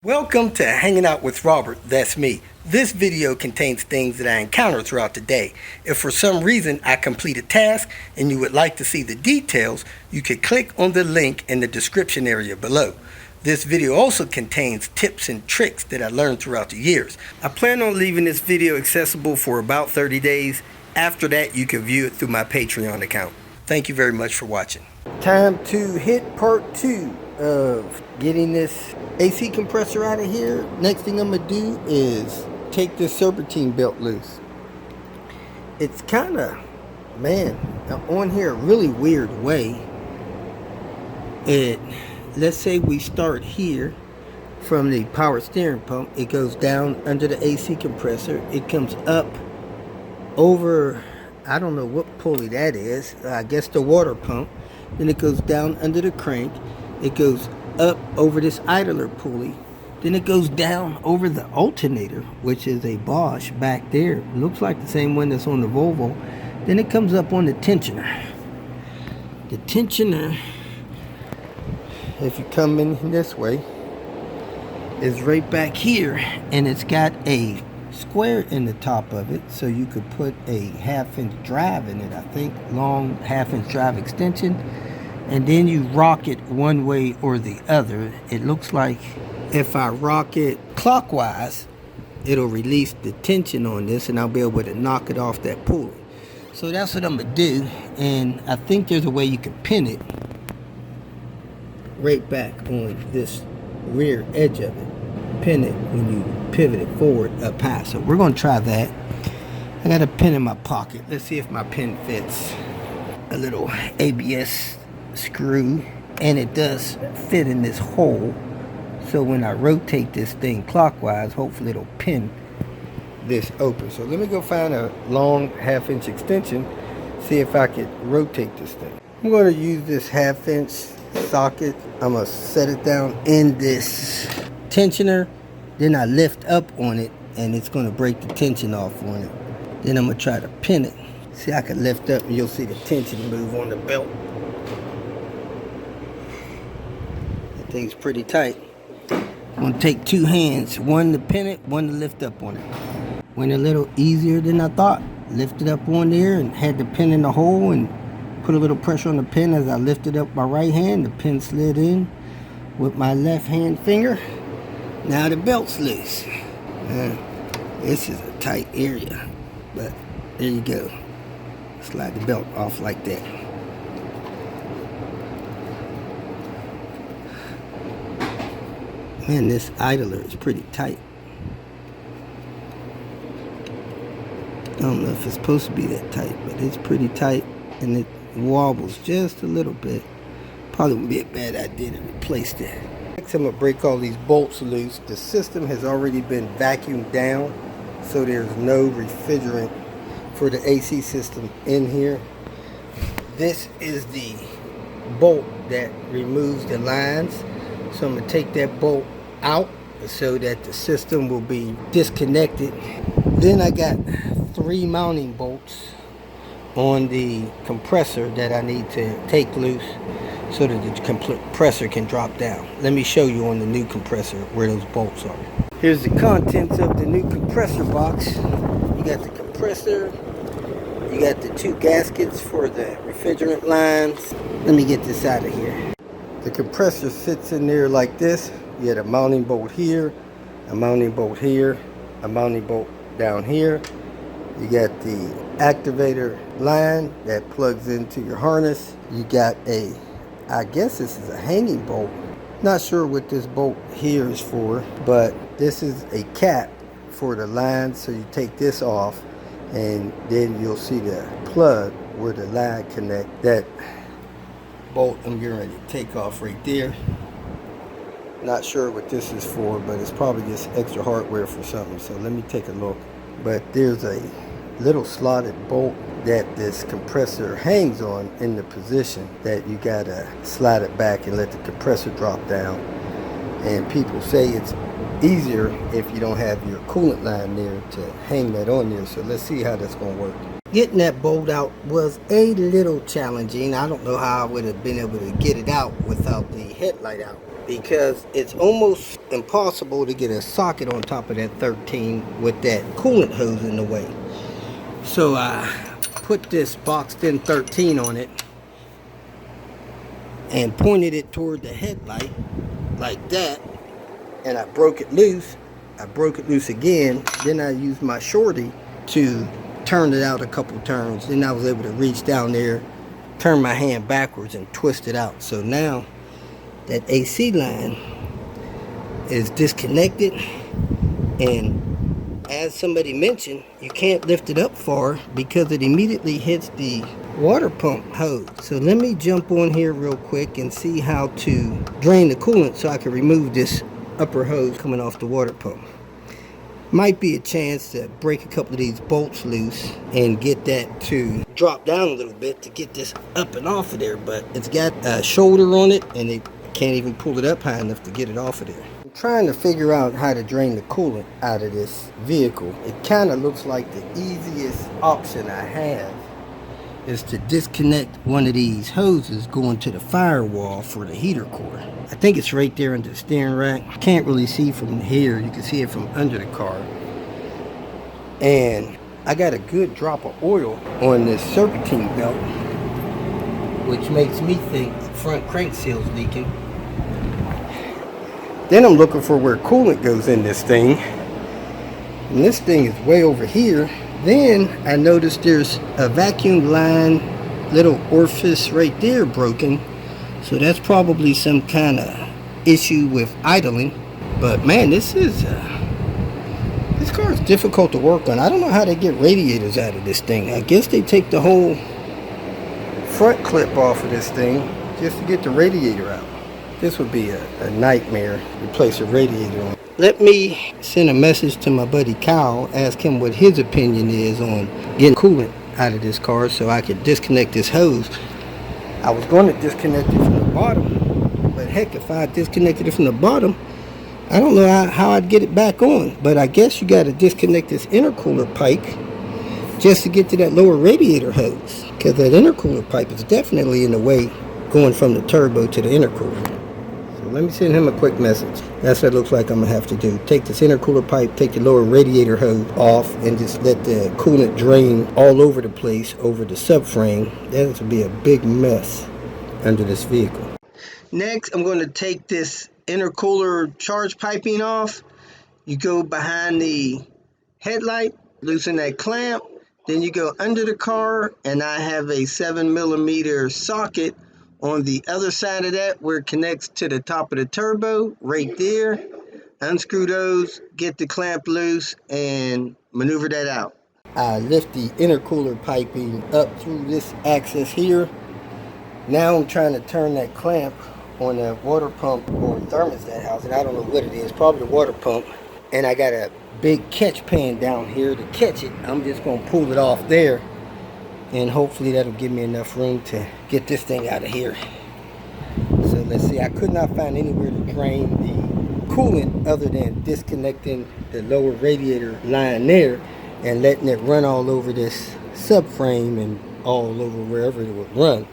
Welcome to Hanging Out with Robert, that's me. This video contains things that I encounter throughout the day. If for some reason I complete a task and you would like to see the details, you can click on the link in the description area below. This video also contains tips and tricks that I learned throughout the years. I plan on leaving this video accessible for about 30 days. After that, you can view it through my Patreon account. Thank you very much for watching. Time to hit part 2 of getting this AC compressor out of here. Next thing I'm gonna do is take this serpentine belt loose. It's kind of, man, on here a really weird way. Let's say we start here from the power steering pump. It goes down under the AC compressor. It comes up over, I don't know what pulley that is, I guess the water pump. Then it goes down under the crank. It goes up over this idler pulley. Then it goes down over the alternator, which is a Bosch back there. It looks like the same one that's on the Volvo. Then it comes up on the tensioner. The tensioner, if you come in this way, is right back here, and it's got a square in the top of it, so you could put a 1/2-inch drive in it, I think, long 1/2-inch drive extension, and then you rock it one way or the other. It looks like if I rock it clockwise, it'll release the tension on this and I'll be able to knock it off that pulley. So that's what I'm gonna do, and I think there's a way you can pin it right back on this rear edge of it. Pin it when you pivot it forward up high. So we're gonna try that. I got a pin in my pocket. Let's see if my pin fits. A little ABS screw, and it does fit in this hole. So when I rotate this thing clockwise, hopefully it'll pin this open. So let me go find a long 1/2-inch extension, see if I could rotate this thing. I'm going to use this 1/2-inch socket. I'm going to set it down in this tensioner, then I lift up on it and it's going to break the tension off on it. Then I'm going to try to pin it. See, I can lift up and you'll see the tension move on the belt. That thing's pretty tight. I'm going to take 2 hands, one to pin it, one to lift up on it. Went a little easier than I thought. Lifted up on there and had the pin in the hole and put a little pressure on the pin. As I lifted up my right hand, the pin slid in with my left hand finger. Now the belt's loose. This is a tight area, but there you go. Slide the belt off like that. Man, this idler is pretty tight. I don't know if it's supposed to be that tight, but it's pretty tight, and it wobbles just a little bit. Probably would be a bad idea to replace that. Next, I'm going to break all these bolts loose. The system has already been vacuumed down, so there's no refrigerant for the AC system in here. This is the bolt that removes the lines. So I'm going to take that bolt out so that the system will be disconnected. Then I got 3 mounting bolts on the compressor that I need to take loose so that the compressor can drop down. Let me show you on the new compressor where those bolts are. Here's the contents of the new compressor box. You got the compressor, you got the 2 gaskets for the refrigerant lines. Let me get this out of here. The compressor sits in there like this. You got a mounting bolt here, a mounting bolt here, a mounting bolt down here. You got the activator line that plugs into your harness. You got a, I guess this is a hanging bolt. Not sure what this bolt here is for, but this is a cap for the line. So you take this off and then you'll see the plug where the line connect. That bolt I'm getting ready to take off right there. Not sure what this is for, but it's probably just extra hardware for something. So let me take a look. But there's a little slotted bolt that this compressor hangs on in the position that you gotta slide it back and let the compressor drop down. And people say it's easier if you don't have your coolant line there to hang that on there. So let's see how that's gonna work. Getting that bolt out was a little challenging. I don't know how I would have been able to get it out without the headlight out. because it's almost impossible to get a socket on top of that 13 with that coolant hose in the way. So I put this boxed in 13 on it and pointed it toward the headlight like that, and I broke it loose. I broke it loose again, then I used my shorty to turn it out a couple turns. Then I was able to reach down there, turn my hand backwards and twist it out. So now that AC line is disconnected, and as somebody mentioned, you can't lift it up far because it immediately hits the water pump hose. So let me jump on here real quick and see how to drain the coolant so I can remove this upper hose coming off the water pump. Might be a chance to break a couple of these bolts loose and get that to drop down a little bit to get this up and off of there, but it's got a shoulder on it and it can't even pull it up high enough to get it off of there. I'm trying to figure out how to drain the coolant out of this vehicle. It kind of looks like the easiest option I have is to disconnect one of these hoses going to the firewall for the heater core. I think it's right there under the steering rack. Can't really see from here. You can see it from under the car. And I got a good drop of oil on this serpentine belt, which makes me think the front crank seal's leaking. Then I'm looking for where coolant goes in this thing. And this thing is way over here. Then I noticed there's a vacuum line, little orifice right there broken. So that's probably some kind of issue with idling. But man, this car is difficult to work on. I don't know how they get radiators out of this thing. I guess they take the whole front clip off of this thing just to get the radiator out. This would be a nightmare to replace a radiator on. Let me send a message to my buddy Kyle, ask him what his opinion is on getting coolant out of this car so I could disconnect this hose. I was going to disconnect it from the bottom, but heck, if I disconnected it from the bottom, I don't know how I'd get it back on. But I guess you got to disconnect this intercooler pipe just to get to that lower radiator hose, because that intercooler pipe is definitely in the way going from the turbo to the intercooler. Let me send him a quick message. That's what it looks like I'm gonna have to do. Take this intercooler pipe, take the lower radiator hose off, and just let the coolant drain all over the place over the subframe. That would be a big mess under this vehicle. Next, I'm going to take this intercooler charge piping off. You go behind the headlight, loosen that clamp, then you go under the car, and I have a 7mm socket on the other side of that where it connects to the top of the turbo, right there. Unscrew those, get the clamp loose, and maneuver that out. I lift the intercooler piping up through this axis here. Now I'm trying to turn that clamp on the water pump or thermostat housing. I don't know what it is, probably the water pump. And I got a big catch pan down here to catch it. I'm just gonna pull it off there, and hopefully that'll give me enough room to get this thing out of here. So let's see, I could not find anywhere to drain the coolant other than disconnecting the lower radiator line there and letting it run all over this subframe and all over wherever it would run.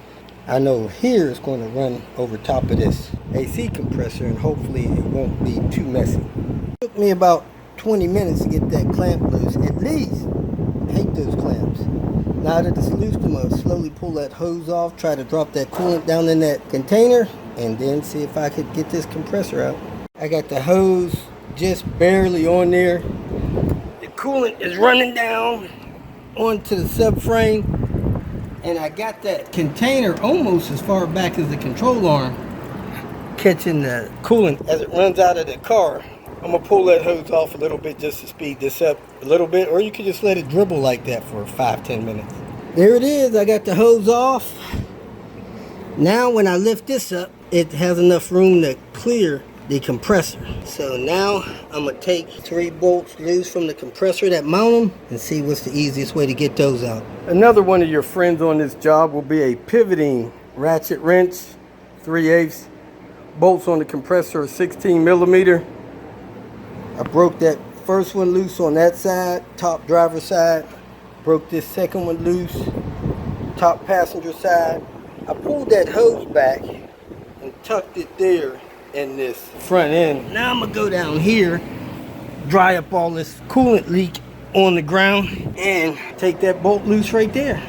I know here it's going to run over top of this AC compressor, and hopefully it won't be too messy. It took me about 20 minutes to get that clamp loose, at least. I hate those clamps. Now that it's loose, I'm going to slowly pull that hose off, try to drop that coolant down in that container, and then see if I could get this compressor out. I got the hose just barely on there. The coolant is running down onto the subframe, and I got that container almost as far back as the control arm, catching the coolant as it runs out of the car. I'm going to pull that hose off a little bit just to speed this up a little bit, or you can just let it dribble like that for 5-10 minutes. There it is. I got the hose off. Now when I lift this up, it has enough room to clear the compressor. So now I'm going to take 3 bolts loose from the compressor that mount them and see what's the easiest way to get those out. Another one of your friends on this job will be a pivoting ratchet wrench, 3/8. Bolts on the compressor are 16mm. I broke that first one loose on that side, top driver side. Broke this second one loose, top passenger side. I pulled that hose back and tucked it there in this front end. Now I'm gonna go down here, dry up all this coolant leak on the ground, and take that bolt loose right there.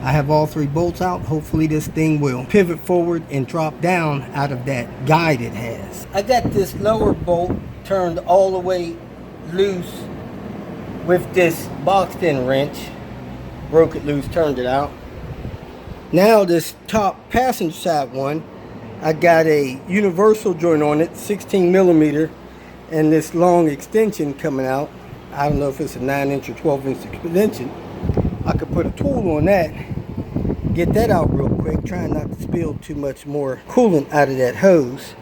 I have all 3 bolts out. Hopefully this thing will pivot forward and drop down out of that guide it has. I got this lower bolt turned all the way loose with this boxed in wrench. Broke it loose, turned it out. Now this top passenger side one, I got a universal joint on it, 16 millimeter, and this long extension coming out. I don't know if it's a 9-inch or 12-inch extension. I could put a tool on that, get that out real quick, trying not to spill too much more coolant out of that hose.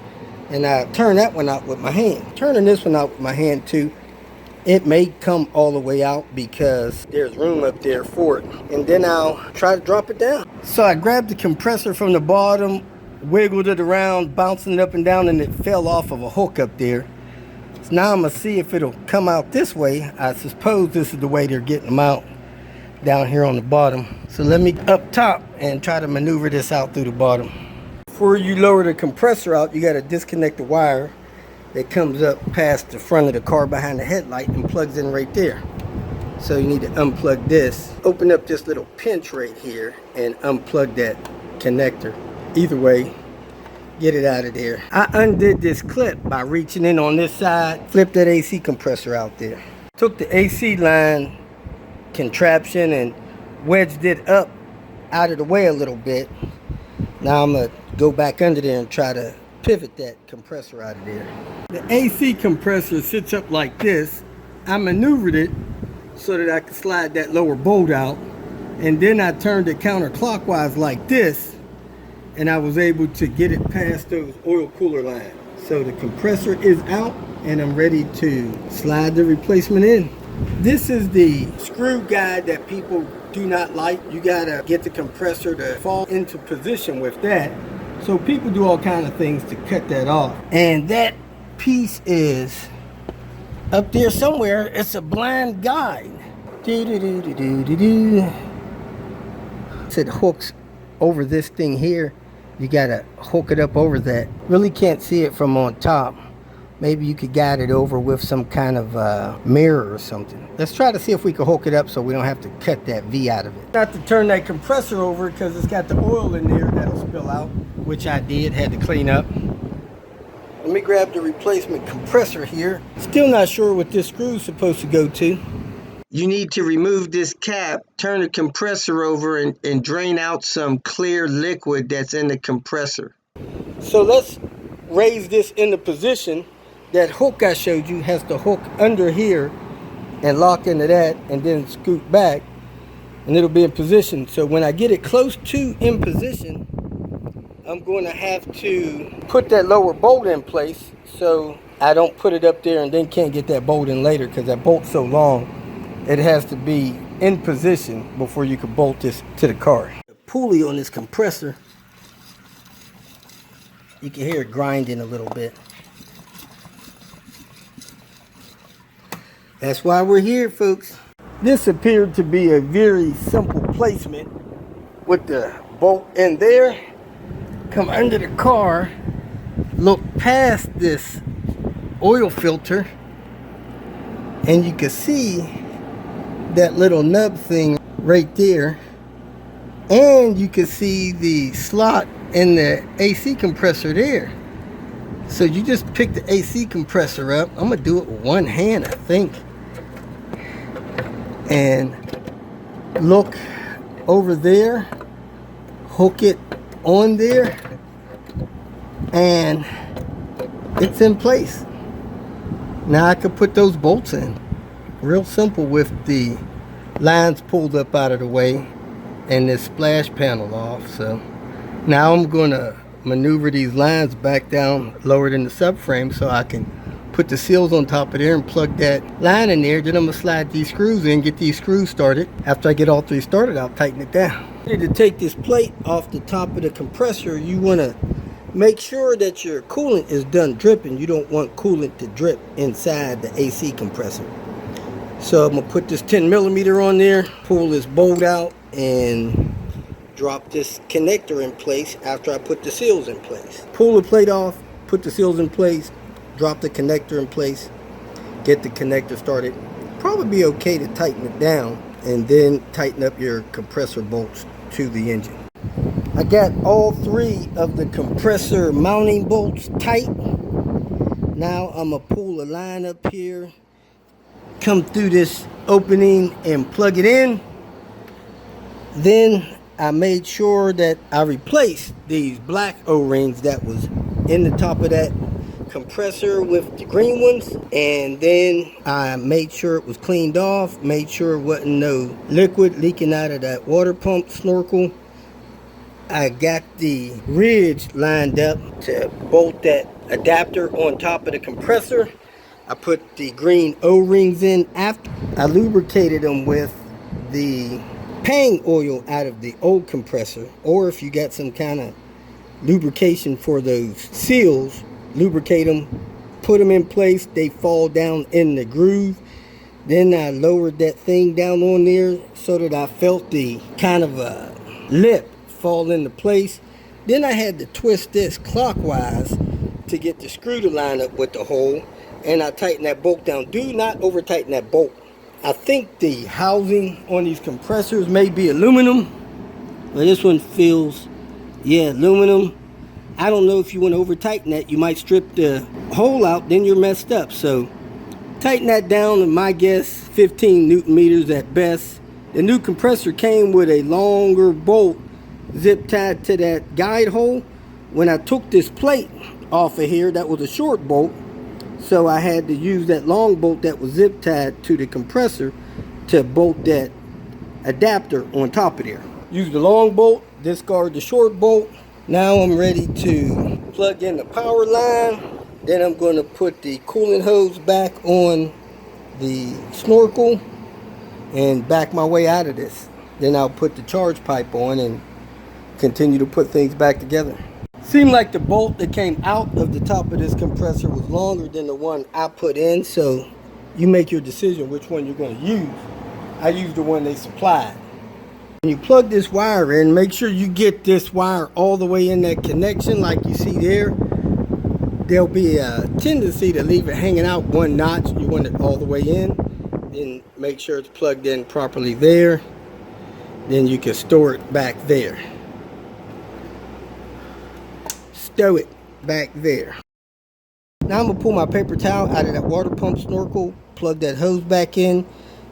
And I turn that one out with my hand. Turning this one out with my hand too, it may come all the way out because there's room up there for it. And then I'll try to drop it down. So I grabbed the compressor from the bottom, wiggled it around, bouncing it up and down, and it fell off of a hook up there. So now I'm gonna see if it'll come out this way. I suppose this is the way they're getting them out, down here on the bottom. So let me up top and try to maneuver this out through the bottom. Before you lower the compressor out, you gotta disconnect the wire that comes up past the front of the car behind the headlight and plugs in right there. So you need to unplug this, open up this little pinch right here and unplug that connector. Either way, get it out of there. I undid this clip by reaching in on this side, flipped that AC compressor out there. Took the AC line contraption and wedged it up out of the way a little bit. Now I'm gonna go back under there and try to pivot that compressor out of there. The AC compressor sits up like this. I maneuvered it so that I could slide that lower bolt out, and then I turned it counterclockwise like this, and I was able to get it past those oil cooler lines. So the compressor is out and I'm ready to slide the replacement in. This is the screw guide that people do not like. You gotta get the compressor to fall into position with that. So people do all kinds of things to cut that off. And that piece is up there somewhere. It's a blind guide. It hooks over this thing here. You gotta hook it up over that. Really can't see it from on top. Maybe you could guide it over with some kind of mirror or something. Let's try to see if we can hook it up so we don't have to cut that V out of it. Not to turn that compressor over because it's got the oil in there that'll spill out, which I did, had to clean up. Let me grab the replacement compressor here. Still not sure what this screw is supposed to go to. You need to remove this cap, turn the compressor over, and drain out some clear liquid that's in the compressor. So let's raise this into position. That hook I showed you has to hook under here and lock into that and then scoot back, and it'll be in position. So when I get it close to in position, I'm going to have to put that lower bolt in place so I don't put it up there and then can't get that bolt in later, because that bolt's so long. It has to be in position before you can bolt this to the car. The pulley on this compressor, you can hear it grinding a little bit. That's why we're here, folks. This appeared to be a very simple placement with the bolt in there. Come under the car, look past this oil filter, and you can see that little nub thing right there, and you can see the slot in the AC compressor there. So you just pick the AC compressor up. I'm gonna do it with one hand, I think, and look over there, hook it on there, and it's in place. Now I could put those bolts in. Real simple with the lines pulled up out of the way and this splash panel off. So now I'm going to maneuver these lines back down, lowered in the subframe, so I can put the seals on top of there and plug that line in there. Then I'm going to slide these screws in, get these screws started. After I get all 3 started, I'll tighten it down. To take this plate off the top of the compressor, you want to make sure that your coolant is done dripping. You don't want coolant to drip inside the AC compressor. So I'm going to put this 10 millimeter on there, pull this bolt out, and drop this connector in place after I put the seals in place. Pull the plate off, put put the seals in place, drop the connector in place, get the connector started. Probably be okay to tighten it down and then tighten up your compressor bolts to the engine. I got all 3 of the compressor mounting bolts tight. Now I'm gonna pull the line up here, come through this opening and plug it in. Then I made sure that I replaced these black O-rings that was in the top of that compressor with the green ones, and then I made sure it was cleaned off, made sure it wasn't no liquid leaking out of that water pump snorkel. I got the ridge lined up to bolt that adapter on top of the compressor. I put the green O-rings in after. I lubricated them with the pang oil out of the old compressor, or if you got some kind of lubrication for those seals, lubricate them, put them in place, they fall down in the groove. Then I lowered that thing down on there so that I felt the kind of a lip fall into place. Then I had to twist this clockwise to get the screw to line up with the hole, and I tightened that bolt down. Do not over tighten that bolt. I think the housing on these compressors may be aluminum, but this one feels, yeah, aluminum. I don't know if you want to over tighten that, you might strip the hole out, then you're messed up. So tighten that down to my guess 15 Newton meters at best. The new compressor came with a longer bolt zip tied to that guide hole. When I took this plate off of here, that was a short bolt, so I had to use that long bolt that was zip tied to the compressor to bolt that adapter on top of there. Use the long bolt, discard the short bolt. Now I'm ready to plug in the power line. Then I'm going to put the coolant hose back on the snorkel and back my way out of this. Then I'll put the charge pipe on and continue to put things back together. Seemed like the bolt that came out of the top of this compressor was longer than the one I put in, so you make your decision which one you're going to use. I used the one they supplied. When you plug this wire in, make sure you get this wire all the way in that connection like you see there. There'll be a tendency to leave it hanging out one notch. You want it all the way in. Then make sure it's plugged in properly there. Then you can store it back there. Stow it back there. Now I'm going to pull my paper towel out of that water pump snorkel, plug that hose back in,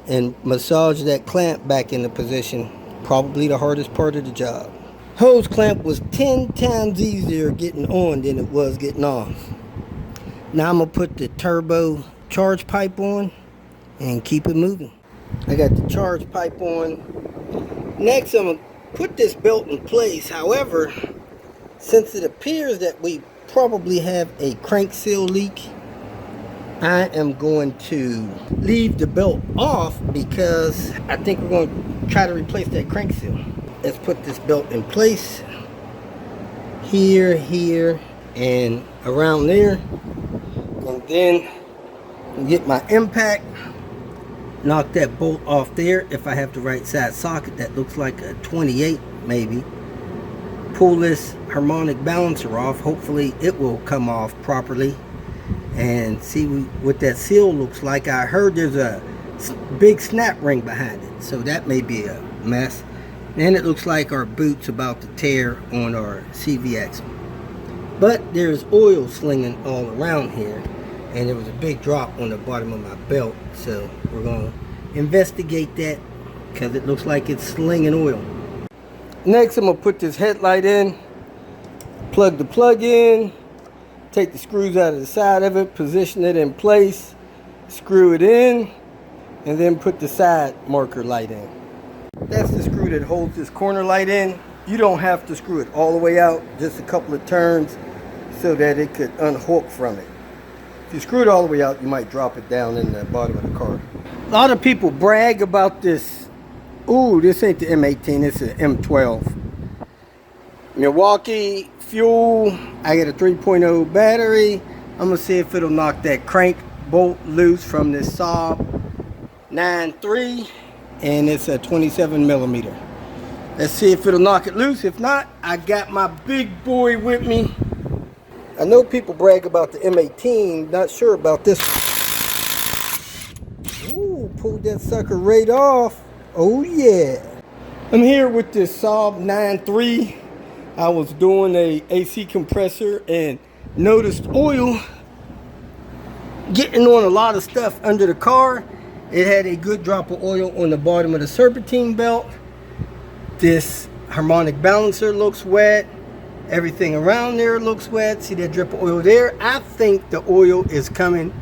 and massage that clamp back into position. Probably the hardest part of the job. Hose clamp was 10 times easier getting on than it was getting off. Now I'm going to put the turbo charge pipe on and keep it moving. I got the charge pipe on. Next I'm going to put this belt in place. However, since it appears that we probably have a crank seal leak, I am going to leave the belt off because I think we're going to try to replace that crank seal. Let's put this belt in place. Here, here, and around there. And then get my impact. Knock that bolt off there. If I have the right side socket, that looks like a 28 maybe. Pull this harmonic balancer off. Hopefully it will come off properly. And see what that seal looks like. I heard there's a big snap ring behind it, so that may be a mess. And it looks like our boot's about to tear on our CV axle. But there's oil slinging all around here, and there was a big drop on the bottom of my belt, so we're going to investigate that because it looks like it's slinging oil. Next I'm going to put this headlight in, plug the plug in, take the screws out of the side of it, position it in place, screw it in, and then put the side marker light in. That's the screw that holds this corner light in. You don't have to screw it all the way out, just a couple of turns so that it could unhook from it. If you screw it all the way out, you might drop it down in the bottom of the car. A lot of people brag about this. Ooh, this ain't the M18, it's an M12. Milwaukee fuel. I got a 3.0 battery. I'm gonna see if it'll knock that crank bolt loose from this Saab 9.3, and it's a 27 millimeter. Let's see if it'll knock it loose. If not, I got my big boy with me. I know people brag about the M18, not sure about this. Ooh, pulled that sucker right off. Oh yeah. I'm here with this Saab 9.3. I was doing a AC compressor and noticed oil getting on a lot of stuff under the car. It had a good drop of oil on the bottom of the serpentine belt. This harmonic balancer looks wet. Everything around there looks wet. See that drip of oil there? I think the oil is coming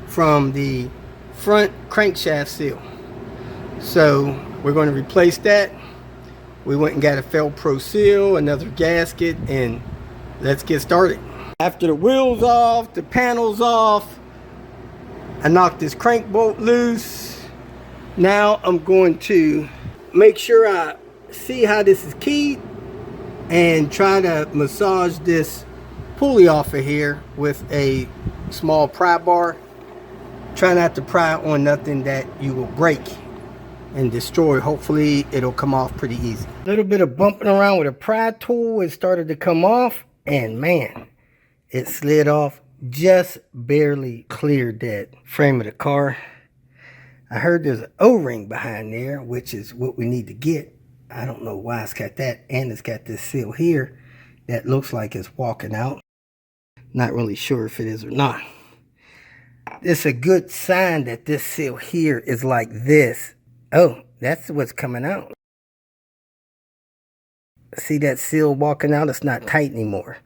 from the front crankshaft seal. So we're going to replace that. We went and got a Velcro seal, another gasket, and let's get started. After the wheels off, the panels off, I knocked this crank bolt loose. Now I'm going to make sure I see how this is keyed and try to massage this pulley off of here with a small pry bar. Try not to pry on nothing that you will break and destroy. Hopefully it'll come off pretty easy. A little bit of bumping around with a pry tool, it started to come off, and man, it slid off. Just barely cleared that frame of the car. I heard there's an O-ring behind there, which is what we need to get. I don't know why it's got that, and it's got this seal here that looks like it's walking out. Not really sure if it is or not. It's a good sign that this seal here is like this. Oh, that's what's coming out. See that seal walking out? It's not tight anymore.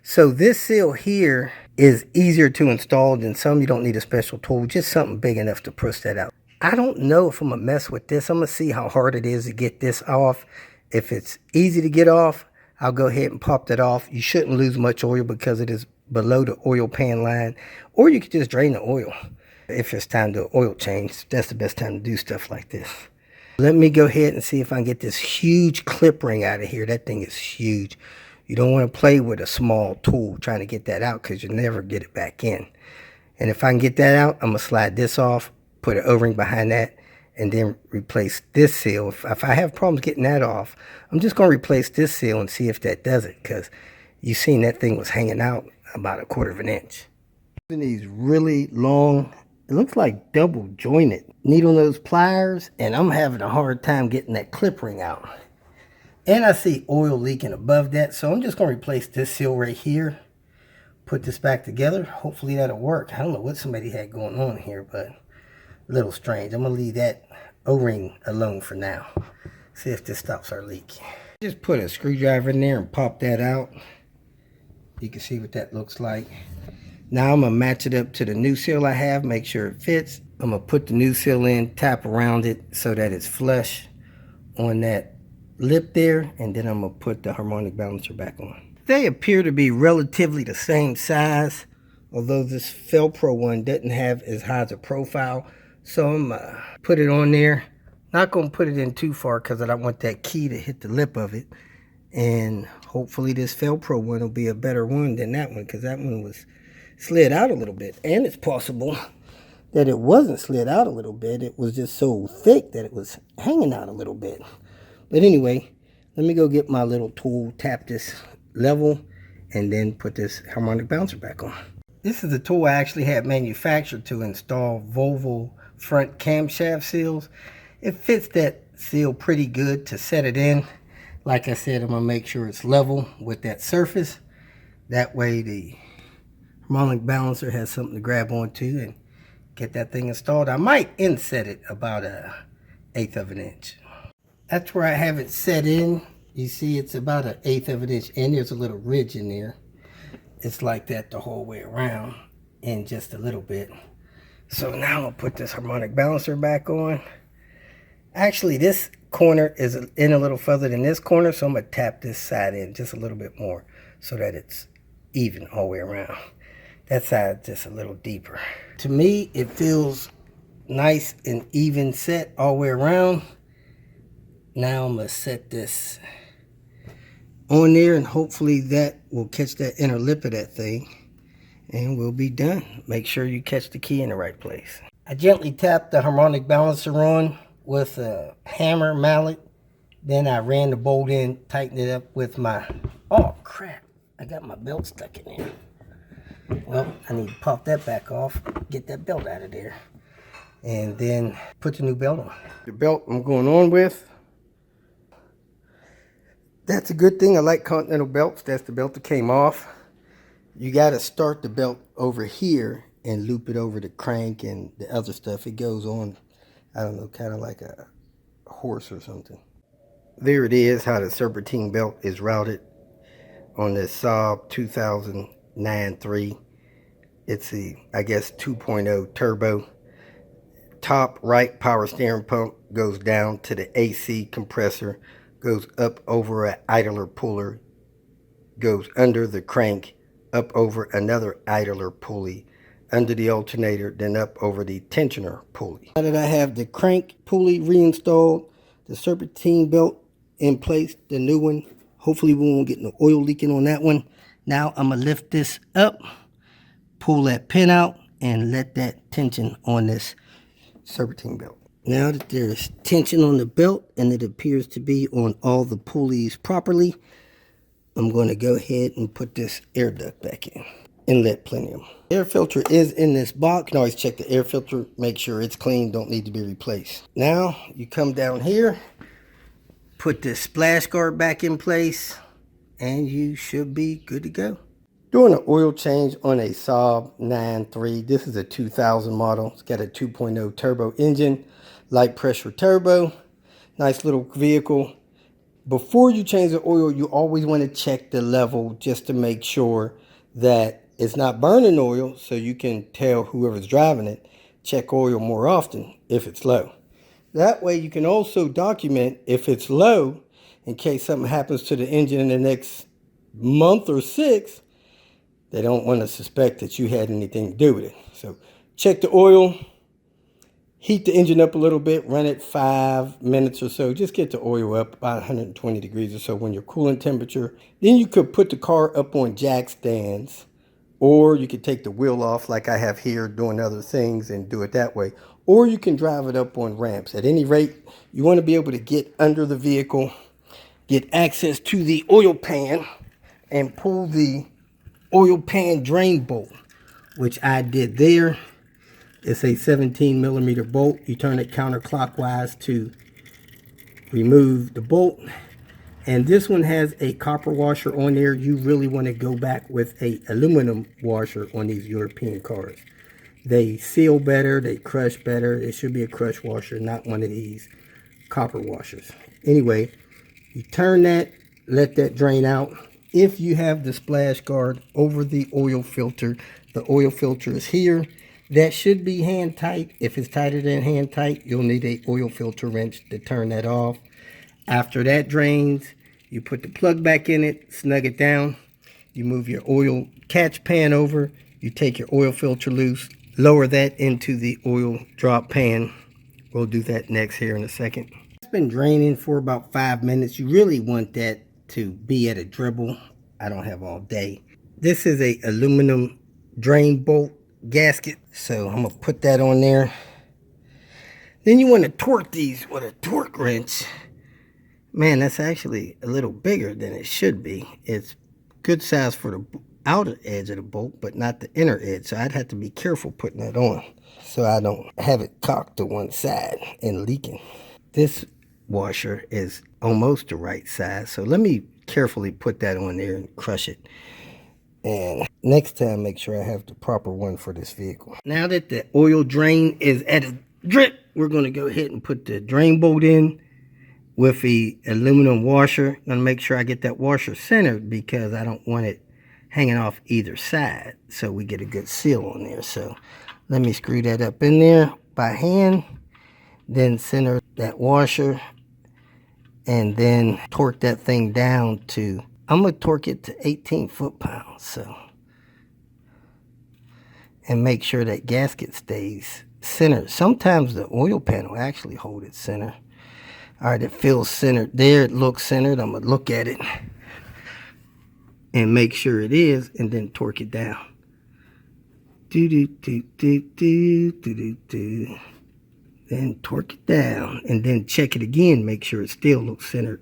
So this seal here is easier to install than some. You don't need a special tool, just something big enough to push that out. I don't know if I'm going to mess with this. I'm going to see how hard it is to get this off. If it's easy to get off, I'll go ahead and pop that off. You shouldn't lose much oil because it is below the oil pan line. Or you could just drain the oil. If it's time to oil change, that's the best time to do stuff like this. Let me go ahead and see if I can get this huge clip ring out of here. That thing is huge. You don't want to play with a small tool trying to get that out because you'll never get it back in. And if I can get that out, I'm going to slide this off, put an O-ring behind that, and then replace this seal. If I have problems getting that off, I'm just going to replace this seal and see if that does it, because you seen that thing was hanging out about 1/4 of an inch. These really long, it looks like double jointed needle nose pliers, and I'm having a hard time getting that clip ring out. And I see oil leaking above that, so I'm just going to replace this seal right here. Put this back together. Hopefully that'll work. I don't know what somebody had going on here, but a little strange. I'm going to leave that O-ring alone for now. See if this stops our leak. Just put a screwdriver in there and pop that out. You can see what that looks like. Now I'm going to match it up to the new seal I have, make sure it fits. I'm going to put the new seal in, tap around it so that it's flush on that lip there, and then I'm going to put the harmonic balancer back on. They appear to be relatively the same size, although this Velcro one doesn't have as high as a profile. So I'm going to put it on there. Not going to put it in too far because I don't want that key to hit the lip of it. And hopefully this Velcro one will be a better one than that one, because that one was slid out a little bit. And it's possible that it wasn't slid out a little bit. It was just so thick that it was hanging out a little bit. But anyway, let me go get my little tool, tap this level, and then put this harmonic balancer back on. This is the tool I actually had manufactured to install Volvo front camshaft seals. It fits that seal pretty good to set it in. Like I said, I'm going to make sure it's level with that surface. That way the harmonic balancer has something to grab onto and get that thing installed. I might inset it about 1/8 of an inch. That's where I have it set in. You see it's about 1/8 of an inch, and there's a little ridge in there. It's like that the whole way around, and just a little bit. So now I'll put this harmonic balancer back on. Actually, this corner is in a little further than this corner, so I'm going to tap this side in just a little bit more so that it's even all the way around. That side just a little deeper. To me, it feels nice and even set all the way around. Now I'm going to set this on there, and hopefully that will catch that inner lip of that thing, and we'll be done. Make sure you catch the key in the right place. I gently tapped the harmonic balancer on with a hammer mallet. Then I ran the bolt in, tightened it up with my, oh crap, I got my belt stuck in there. Well, I need to pop that back off, get that belt out of there, and then put the new belt on. The belt I'm going on with, that's a good thing. I like Continental belts. That's the belt that came off. You got to start the belt over here and loop it over the crank and the other stuff. It goes on, I don't know, kind of like a horse or something. There it is, how the serpentine belt is routed on this Saab 2009-3. It's the, I guess, 2.0 turbo. Top right power steering pump goes down to the AC compressor, goes up over an idler puller, goes under the crank, up over another idler pulley, under the alternator, then up over the tensioner pulley. Now that I have the crank pulley reinstalled, the serpentine belt in place, the new one, hopefully we won't get no oil leaking on that one. Now I'm going to lift this up, pull that pin out, and let that tension on this serpentine belt. Now that there's tension on the belt and it appears to be on all the pulleys properly, I'm going to go ahead and put this air duct back in. Inlet plenum. Air filter is in this box. You can always check the air filter, make sure it's clean, don't need to be replaced. Now you come down here, put this splash guard back in place, and you should be good to go. Doing an oil change on a Saab 9.3. This is a 2000 model. It's got a 2.0 turbo engine, light pressure turbo, nice little vehicle. Before you change the oil, you always want to check the level just to make sure that it's not burning oil, so you can tell whoever's driving it, check oil more often if it's low. That way you can also document if it's low in case something happens to the engine in the next month or 6. They don't want to suspect that you had anything to do with it. So check the oil, heat the engine up a little bit, run it 5 minutes or so. Just get the oil up about 120 degrees or so when your coolant temperature. Then you could put the car up on jack stands, or you could take the wheel off like I have here doing other things and do it that way. Or you can drive it up on ramps. At any rate, you want to be able to get under the vehicle, get access to the oil pan, and pull the oil pan drain bolt, which I did there. It's a 17 millimeter bolt. You turn it counterclockwise to remove the bolt. And this one has a copper washer on there. You really want to go back with a aluminum washer on these European cars. They seal better, they crush better. It should be a crush washer, not one of these copper washers. Anyway, you turn that, let that drain out. If you have the splash guard over the oil filter, the oil filter is here. That should be hand tight. If it's tighter than hand tight, you'll need a oil filter wrench to turn that off. After that drains, you put the plug back in it, snug it down. You move your oil catch pan over. You take your oil filter loose, lower that into the oil drop pan. We'll do that next here in a second. It's been draining for about 5 minutes. You really want that to be at a dribble. I don't have all day. This is a aluminum drain bolt gasket, so I'm gonna put that on there. Then you want to torque these with a torque wrench. Man, that's actually a little bigger than it should be. It's good size for the outer edge of the bolt, but not the inner edge, so I'd have to be careful putting that on so I don't have it cocked to one side and leaking. This washer is almost the right size, so let me carefully put that on there and crush it. And next time, make sure I have the proper one for this vehicle. Now that the oil drain is at a drip, we're going to go ahead and put the drain bolt in with the aluminum washer. I'm going to make sure I get that washer centered because I don't want it hanging off either side, so we get a good seal on there. So let me screw that up in there by hand, then center that washer, and then torque that thing down to, I'm going to torque it to 18 foot-pounds. So, and make sure that gasket stays centered. Sometimes the oil pan will actually hold it center. All right, it feels centered there. It looks centered. I'm going to look at it and make sure it is, and then torque it down. Then torque it down, and then check it again. Make sure it still looks centered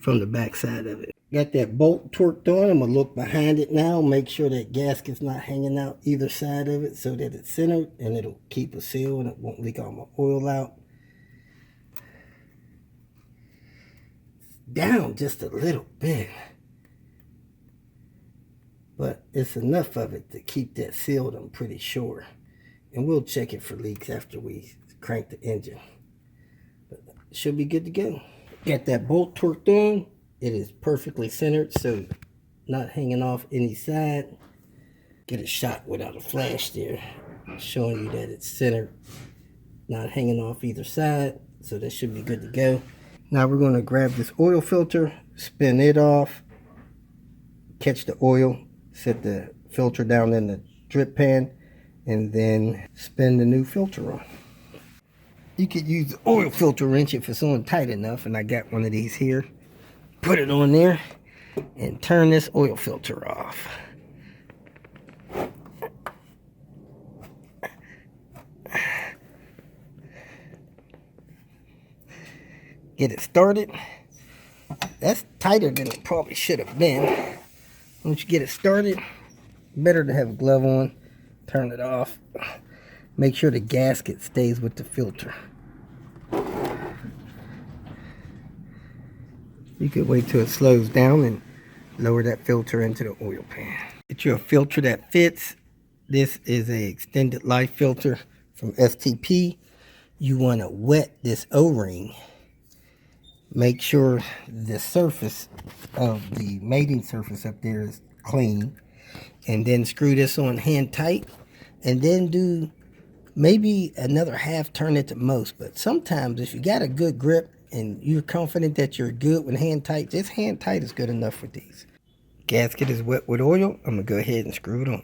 from the back side of it. Got that bolt torqued on. I'm going to look behind it now, make sure that gasket's not hanging out either side of it so that it's centered, and it'll keep a seal and it won't leak all my oil out. Down just a little bit, but it's enough of it to keep that sealed, I'm pretty sure. And we'll check it for leaks after we crank the engine. But it should be good to go. Got that bolt torqued on. It is perfectly centered, so not hanging off any side. Get a shot without a flash there, showing you that it's centered, not hanging off either side. So that should be good to go. Now we're going to grab this oil filter, spin it off, catch the oil, set the filter down in the drip pan, and then spin the new filter on. You could use the oil filter wrench if it's on tight enough, and I got one of these here. Put it on there and turn this oil filter off. Get it started. That's tighter than it probably should have been. Once you get it started, better to have a glove on. Turn it off. Make sure the gasket stays with the filter. You could wait till it slows down and lower that filter into the oil pan. Get you a filter that fits. This is a extended life filter from STP. You want to wet this O-ring. Make sure the surface of the mating surface up there is clean. And then screw this on hand tight. And then do maybe another half turn at the most. But sometimes if you got a good grip and you're confident that you're good with hand tight, just hand tight is good enough for these. Gasket is wet with oil. I'm going to go ahead and screw it on.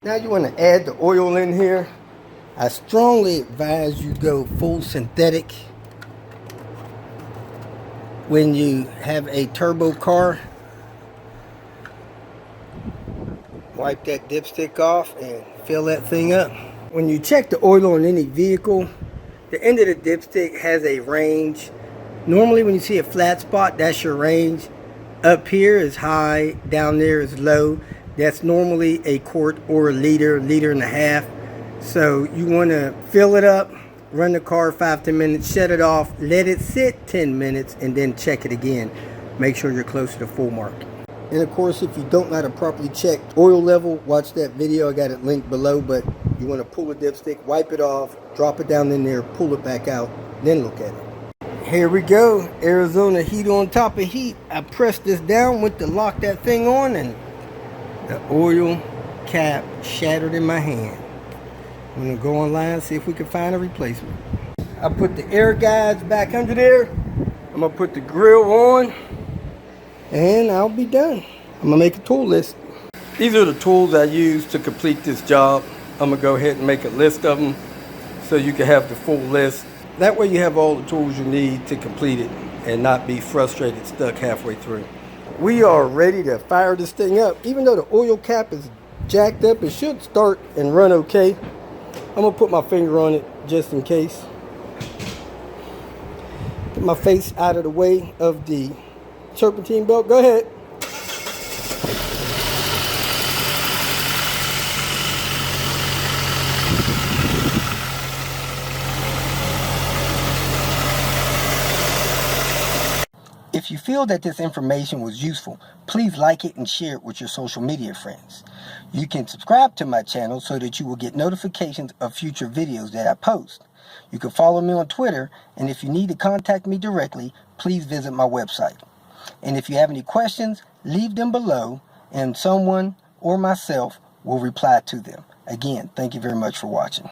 Now you want to add the oil in here. I strongly advise you go full synthetic when you have a turbo car. Wipe that dipstick off and fill that thing up. When you check the oil on any vehicle, the end of the dipstick has a range. Normally when you see a flat spot, that's your range. Up here is high, down there is low. That's normally a quart or a liter, liter and a half. So you want to fill it up, run the car 5-10 minutes, shut it off, let it sit 10 minutes, and then check it again. Make sure you're close to the full mark. And of course, if you don't know how to properly check oil level, watch that video. I got it linked below, but you want to pull the dipstick, wipe it off, drop it down in there, pull it back out, then look at it. Here we go. Arizona heat on top of heat. I pressed this down, went to lock that thing on, and the oil cap shattered in my hand. I'm going to go online, see if we can find a replacement. I put the air guides back under there. I'm going to put the grill on, and I'll be done. I'm going to make a tool list. These are the tools I use to complete this job. I'm going to go ahead and make a list of them so you can have the full list. That way you have all the tools you need to complete it and not be frustrated, stuck halfway through. We are ready to fire this thing up. Even though the oil cap is jacked up, it should start and run okay. I'm going to put my finger on it just in case. Get my face out of the way of the serpentine belt. Go ahead. If you feel that this information was useful, please like it and share it with your social media friends. You can subscribe to my channel so that you will get notifications of future videos that I post. You can follow me on Twitter, and if you need to contact me directly, please visit my website. And if you have any questions, leave them below, and someone or myself will reply to them. Again, thank you very much for watching.